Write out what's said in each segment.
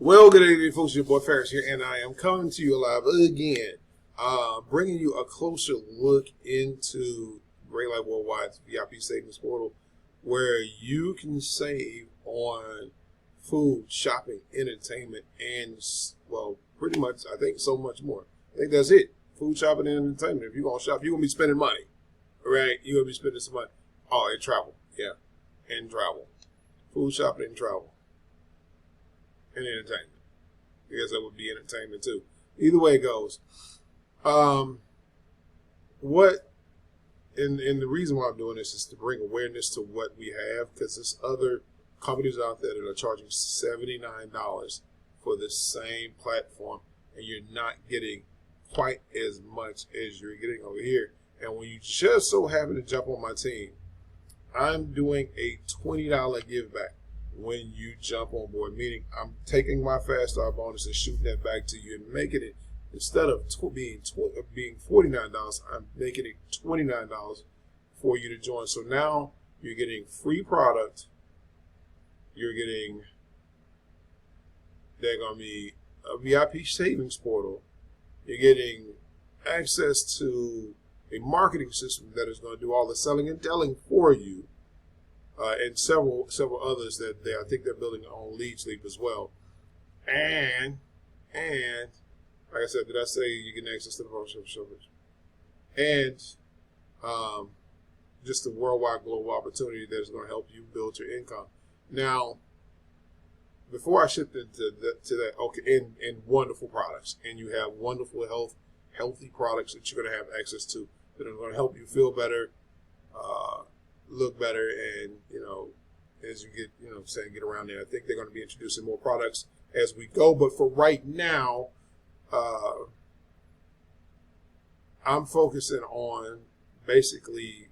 Well, good evening, folks. Your boy Ferris here, and I am coming to you live again, bringing you a closer look into GreatLife Worldwide's VIP savings portal, where you can save on food, shopping, entertainment, and, well, pretty much, I think, so much more. I think that's it. Food, shopping, and entertainment. If you're going to shop, you're going to be spending money, right? You're going to be spending some money. Oh, and travel. Yeah, and travel. Food, shopping, and travel. And entertainment. I guess that would be entertainment too. Either way it goes. And the reason why I'm doing this is to bring awareness to what we have, because there's other companies out there that are charging $79 for the same platform, and you're not getting quite as much as you're getting over here. And when you just so happen to jump on my team, I'm doing a $20 give back when you jump on board, meaning I'm taking my fast start bonus and shooting that back to you and making it, instead of being $49, I'm making it $29 for you to join. So now you're getting free product, you're getting, they're going to be a VIP savings portal, you're getting access to a marketing system that is going to do all the selling and telling for you. And several others that I think they're building their own lead sleep as well. And like I said, did I say you get access to the promotion service? And just a worldwide global opportunity that is going to help you build your income. Now, before I shift into that, okay, and wonderful products, and you have wonderful healthy products that you're going to have access to that are going to help you feel better, look better, and as you get get around there. I think they're going to be introducing more products as we go, but for right now, I'm focusing on basically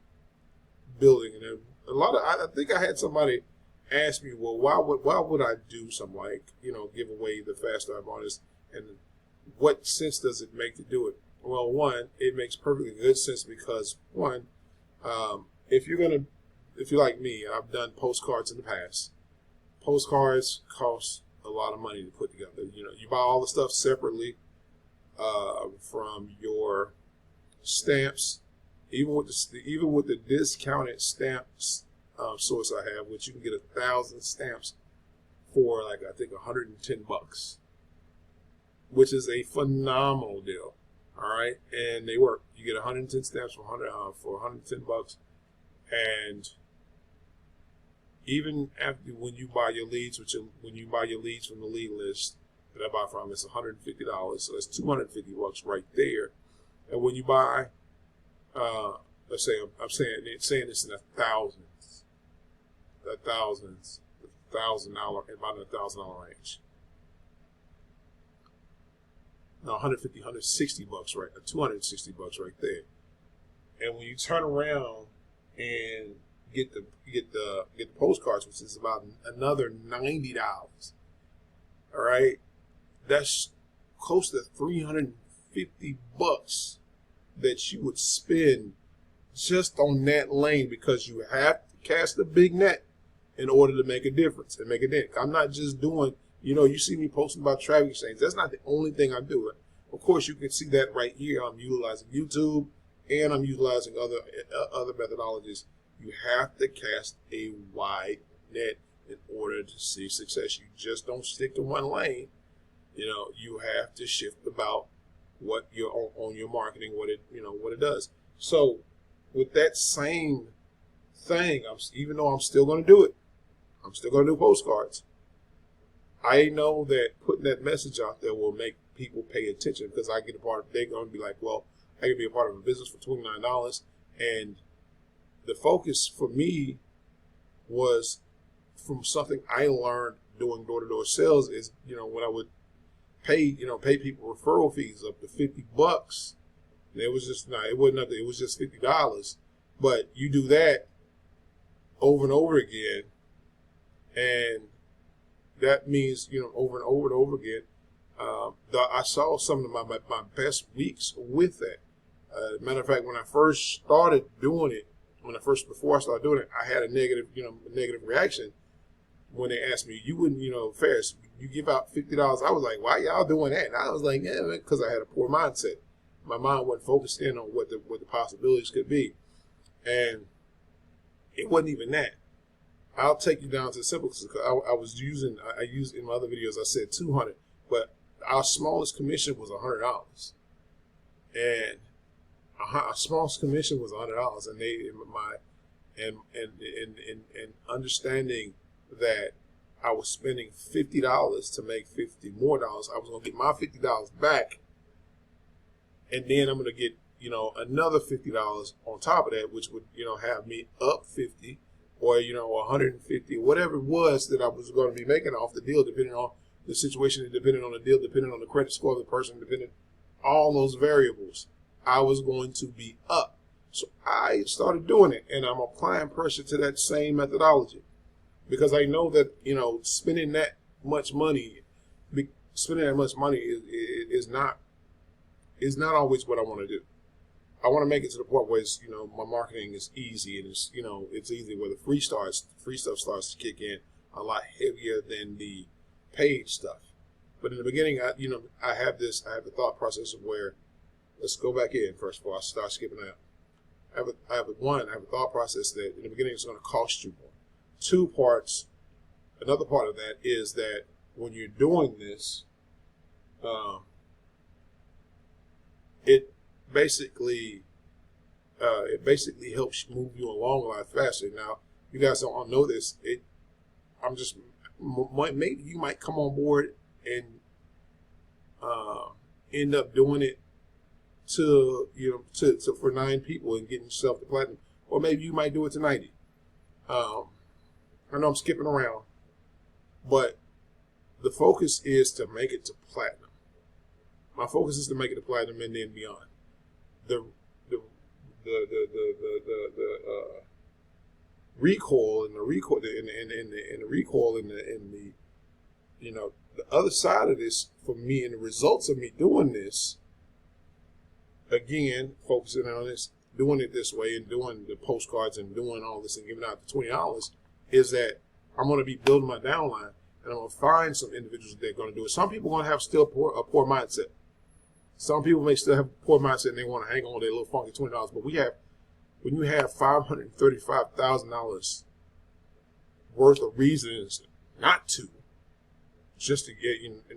building. And I think I had somebody ask me, well, why would I do something like give away the fast start bonus, and what sense does it make to do it? Well, one, it makes perfectly good sense because one, if you're like me, I've done postcards in the past. Postcards cost a lot of money to put together. You buy all the stuff separately, from your stamps, even with the discounted stamps source I have, which you can get 1,000 stamps for I think $110, which is a phenomenal deal. All right, and they work. You get 110 stamps for $110, and even after when you buy your leads, when you buy your leads from the lead list that I buy from, it's $150. So that's $250 right there. And when you buy, let's say I'm saying this in thousands, about $1,000 range. No, $150, $160, right? $260 right there. And when you turn around and get the postcards, which is about another $90. All right, that's close to $350 that you would spend just on that lane, because you have to cast a big net in order to make a difference and make a dent. I'm not just doing, you see me posting about traffic exchange. That's not the only thing I do. Of course, you can see that right here. I'm utilizing YouTube, and I'm utilizing other methodologies. You have to cast a wide net in order to see success. You just don't stick to one lane. You have to shift about what you're on your marketing, what it does. So with that same thing, even though I'm still going to do it, I'm still going to do postcards. I know that putting that message out there will make people pay attention, because I get a part of. They're going to be like, well, I can be a part of a business for $29, and the focus for me was from something I learned doing door-to-door sales is, when I would pay people referral fees up to $50. And it was just it wasn't nothing. It was just $50. But you do that over and over again, and that means over and over and over again. I saw some of my best weeks with that. Matter of fact, when I first started doing it, before I started doing it, I had a negative reaction when they asked me, you wouldn't, Ferris, you give out $50. I was like, why y'all doing that? And I was like, yeah, because I had a poor mindset. My mind wasn't focused in on what the possibilities could be. And it wasn't even that. I'll take you down to the simple, because I used in my other videos, I said 200, but our smallest commission was $100. And our smallest commission was $100. And understanding that I was spending $50 to make $50 more. I was going to get my $50 back, and then I'm going to get another $50 on top of that, which would have me up 50 or 150, whatever it was that I was going to be making off the deal, depending on the situation, depending on the deal, depending on the credit score of the person, depending all those variables. I was going to be up. So I started doing it, and I'm applying pressure to that same methodology, because I know that spending that much money is not always what I want to do. I want to make it to the point where it's, my marketing is easy, and it's easy, where the free stuff starts to kick in a lot heavier than the paid stuff. But in the beginning, I have the thought process of where, let's go back in first before I start skipping out. I have a thought process that in the beginning it's going to cost you more. Two parts. Another part of that is that when you're doing this, it basically helps move you along a lot faster. Now, you guys don't all know this. Maybe you might come on board and end up doing it to for 9 people and getting yourself to platinum, or maybe you might do it to 90. I know I'm skipping around, but the focus is to make it to platinum. My focus is to make it to platinum and then beyond. The other side of this for me, and the results of me doing this, again, focusing on this, doing it this way, and doing the postcards and doing all this and giving out the $20, is that I'm going to be building my downline, and I'm going to find some individuals that are going to do it. Some people are going to have still a poor mindset. Some people may still have a poor mindset and they want to hang on to their little funky $20. But when you have $535,000 worth of reasons not to, just to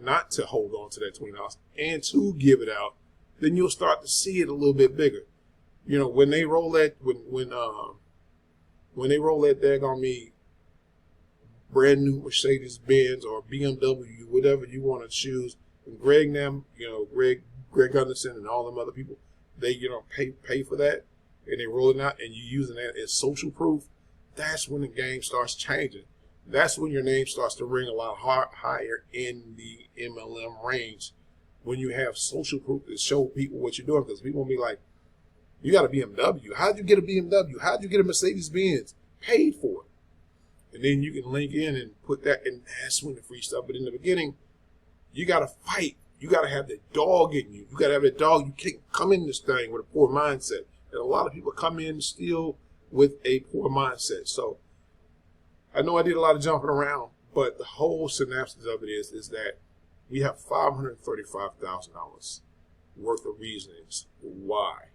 not to hold on to that $20 and to give it out, then you'll start to see it a little bit bigger. When they roll that, when they roll that daggone me brand new Mercedes Benz or BMW, whatever you want to choose, and Greg Gunderson and all them other people, they pay for that, and they roll it out, and you using that as social proof. That's when the game starts changing. That's when your name starts to ring a lot higher in the MLM range, when you have social proof to show people what you're doing. Because people will be like, you got a BMW. How'd you get a BMW? How'd you get a Mercedes Benz? Paid for it. And then you can link in and put that, and that's when the free stuff. But in the beginning, you got to fight. You got to have that dog in you. You got to have that dog. You can't come in this thing with a poor mindset. And a lot of people come in still with a poor mindset. So I know I did a lot of jumping around, but the whole synopsis of it is that we have $535,000 worth of reasons why.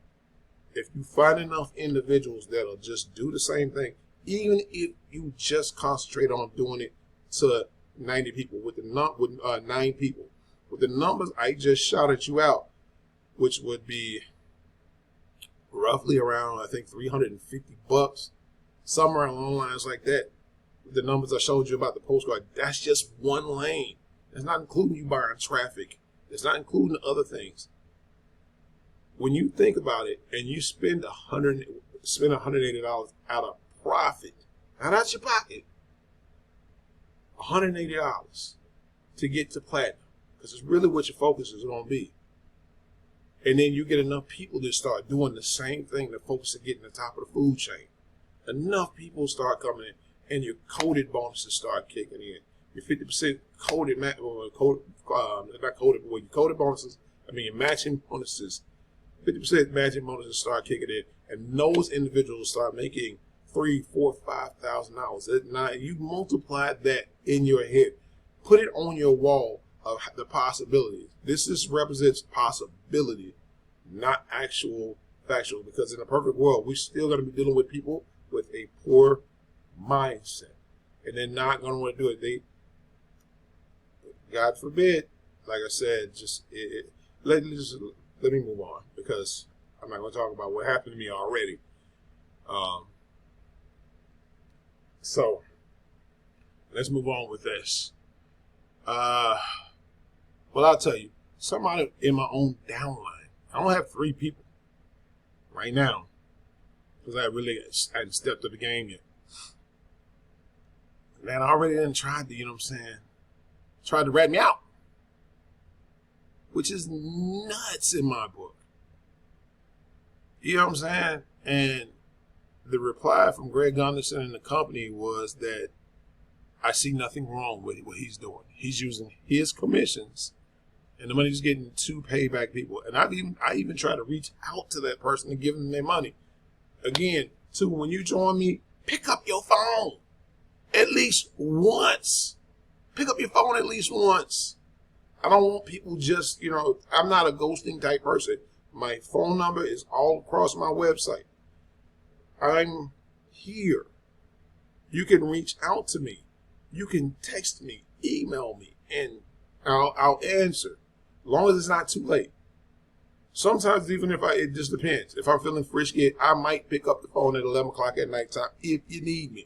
If you find enough individuals that'll just do the same thing, even if you just concentrate on doing it to 90 people, with 9 people, with the numbers I just shouted you out, which would be roughly around, I think, $350, somewhere along lines like that. The numbers I showed you about the postcard, that's just one lane. That's not including you buying traffic. It's not including the other things. When you think about it, and you spend $180 out of profit, not out your pocket, $180 to get to platinum, because it's really what your focus is going to be. And then you get enough people to start doing the same thing that folks are getting to the top of the food chain. Enough people start coming in, and your coded bonuses start kicking in. Your 50% coded, not coded, but your coded bonuses, your matching bonuses, 50% matching bonuses start kicking in, and those individuals start making $3,000, $4,000, $5,000. Now you multiply that in your head, put it on your wall of the possibilities. This just represents possibility, not actual factual. Because in a perfect world, we're still going to be dealing with people with a poor mindset, and they're not going to want to do it. God forbid, like I said, let me move on, because I'm not going to talk about what happened to me already. So let's move on with this. Well, I'll tell you, somebody in my own downline. I don't have 3 people right now because I hadn't stepped up the game yet. Man, I already done tried to, tried to rat me out, which is nuts in my book. You know what I'm saying? And the reply from Greg Gunderson and the company was that I see nothing wrong with what he's doing. He's using his commissions, and the money he's getting to pay back people. And I even try to reach out to that person and give them their money. Again, too, when you join me, pick up your phone at least once. Pick up your phone at least once. I don't want people just, I'm not a ghosting type person. My phone number is all across my website. I'm here. You can reach out to me. You can text me, email me, and I'll answer, as long as it's not too late. Sometimes even it just depends. If I'm feeling frisky, I might pick up the phone at 11 o'clock at night time if you need me.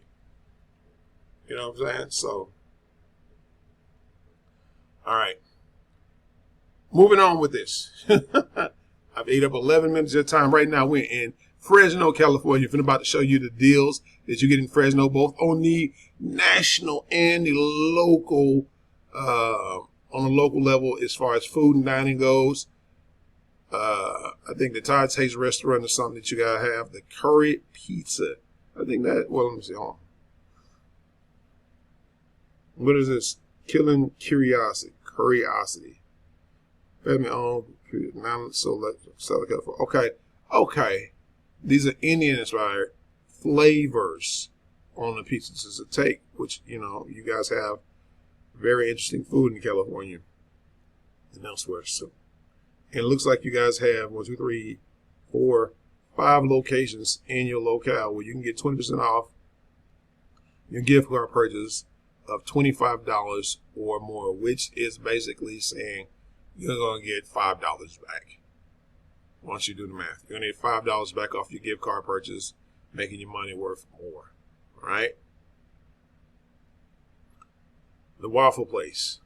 You know what I'm saying? So, all right. Moving on with this. I've ate up 11 minutes of your time. Right now we're in Fresno, California. I'm about to show you the deals that you get in Fresno, both on the national and the local, on the local level as far as food and dining goes. I think the Thai Taste restaurant is something that you gotta have. The curry pizza. I think that, well, let me see. Hold on. What is this? Killing Curiosity. Curiosity. Family owned. Okay. These are Indian inspired flavors on the pizzas as a take, which, you guys have very interesting food in California and elsewhere. So, and it looks like you guys have 1, 2, 3, 4, 5 locations in your locale where you can get 20% off your gift card purchase of $25 or more, which is basically saying you're going to get $5 back. Once you do the math, you're going to get $5 back off your gift card purchase, making your money worth more. All right? The Waffle Place.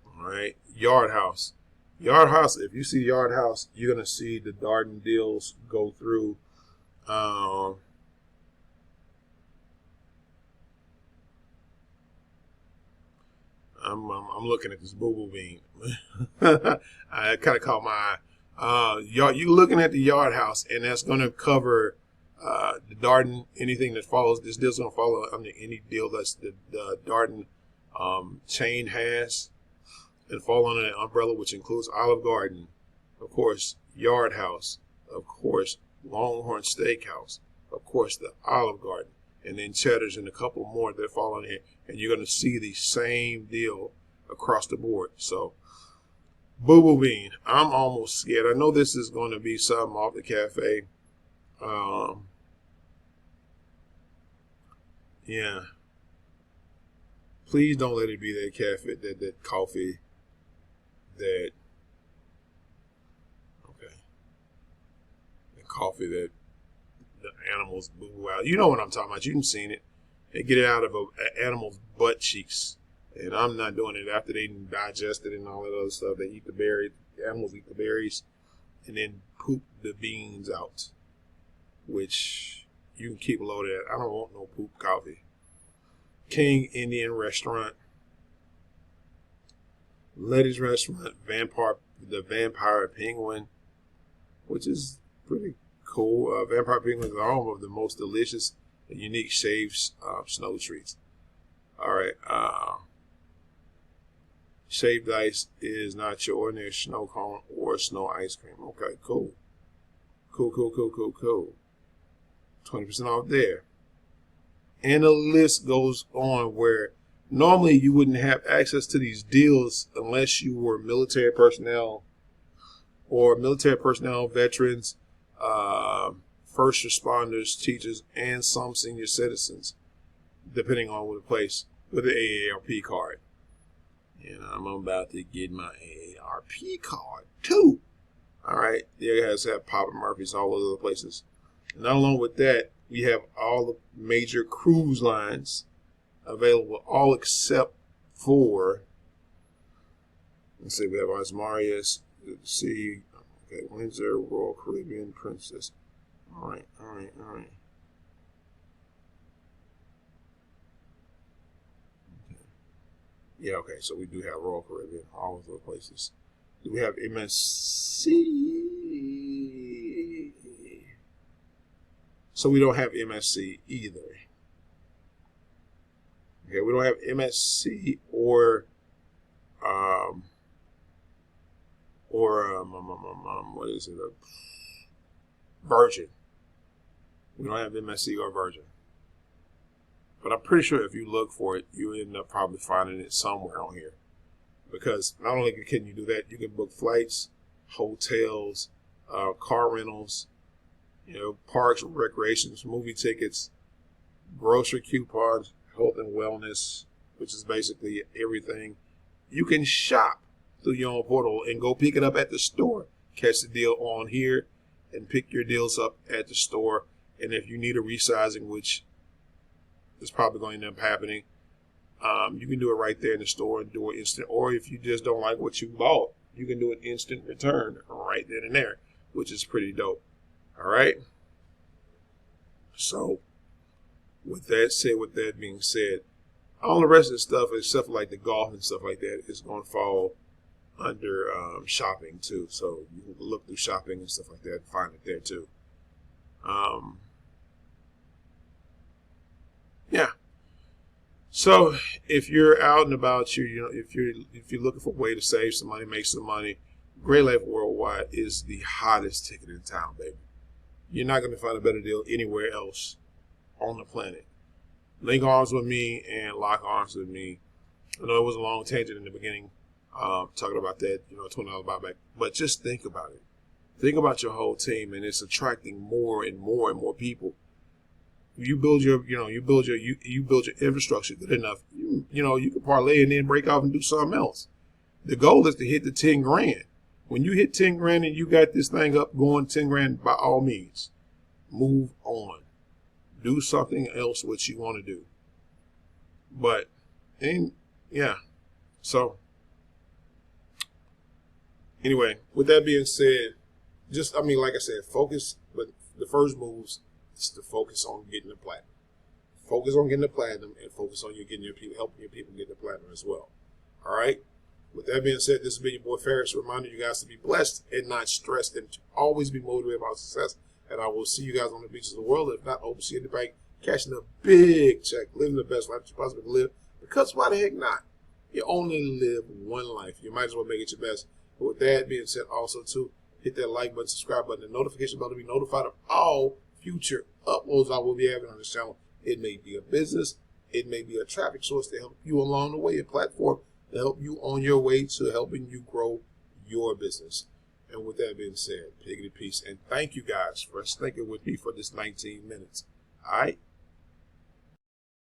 All right? Yard House. Yard House, if you see Yard House, you're going to see the Darden deals go through. I'm looking at this boo-boo bean. I kind of caught my eye. You're looking at the Yard House, and that's going to cover the Darden, anything that follows. This deal's going to follow under any deal that's the Darden chain has and fall under the umbrella, which includes Olive Garden, of course, Yard House, of course, Longhorn Steakhouse, of course, the Olive Garden, and then Cheddar's and a couple more that fall on here. And you're going to see the same deal across the board. So, Boo-Boo Bean, I'm almost scared. I know this is going to be something off the cafe. Yeah. Please don't let it be that cafe, that coffee, that, okay, the coffee that the animals boo out. You know what I'm talking about. You've seen it. They get it out of an animal's butt cheeks. And I'm not doing it after they digested and all that other stuff. They eat the berries. The animals eat the berries and then poop the beans out, which you can keep loaded at. I don't want no poop coffee. King Indian Restaurant. Letty's Restaurant. The Vampire Penguin, which is pretty cool. Vampire Penguin is the home of the most delicious and unique shaved snow treats. All right. Shaved ice is not your ordinary snow cone or snow ice cream. Okay, cool. Cool. 20% off there. And the list goes on, where normally you wouldn't have access to these deals unless you were military personnel, veterans, first responders, teachers, and some senior citizens, depending on the place, with the AARP card. And I'm about to get my AARP card too. All right, you guys have Papa Murphy's all over the places. And not along with that, we have all the major cruise lines available, all except for, let's see, we have Asmarius, see, okay, Windsor, Royal Caribbean, Princess. All right. Okay. Yeah, okay, so we do have Royal Caribbean, all of those places. Do we have MSC? So we don't have MSC either. Okay, we don't have MSC or what is it? Virgin. We don't have MSC or Virgin. But I'm pretty sure if you look for it, you end up probably finding it somewhere on here. Because not only can you do that, you can book flights, hotels, car rentals, parks, recreations, movie tickets, grocery coupons, health and wellness, which is basically everything. You can shop through your own portal and go pick it up at the store. Catch the deal on here and pick your deals up at the store. And if you need a resizing, which is probably going to end up happening, you can do it right there in the store and do it instant. Or if you just don't like what you bought, you can do an instant return right then and there, which is pretty dope. All right. So with that being said, all the rest of the stuff, except for like the golf and stuff like that, is going to fall under shopping too. So you can look through shopping and stuff like that and find it there too. Yeah. So if you're out and about, if you're looking for a way to save some money, make some money, GreatLife Worldwide is the hottest ticket in town, baby. You're not going to find a better deal anywhere else on the planet. Link arms with me and lock arms with me. I know it was a long tangent in the beginning, talking about that, $20 buyback. But just think about it. Think about your whole team, and it's attracting more and more and more people. You build your infrastructure good enough. You can parlay and then break off and do something else. The goal is to hit the 10 grand. When you hit 10 grand and you got this thing up going 10 grand, by all means, move on. Do something else what you want to do. So anyway, with that being said, like I said, focus. But the first moves is to focus on getting the platinum. Focus on getting the platinum, and focus on helping your people get the platinum as well. All right. With that being said, this has been your boy Ferris, reminding you guys to be blessed and not stressed, and to always be motivated about success. And I will see you guys on the beaches of the world. If not, hope to see you in the bank, cashing a big check, living the best life you possibly can live. Because why the heck not? You only live one life. You might as well make it your best. But with that being said, also too, hit that like button, subscribe button, and notification bell to be notified of all future uploads I will be having on this channel. It may be a business, it may be a traffic source to help you along the way, a platform to help you on your way to helping you grow your business. And with that being said, piggity peace, and thank you guys for sticking with me for this 19 minutes. All right.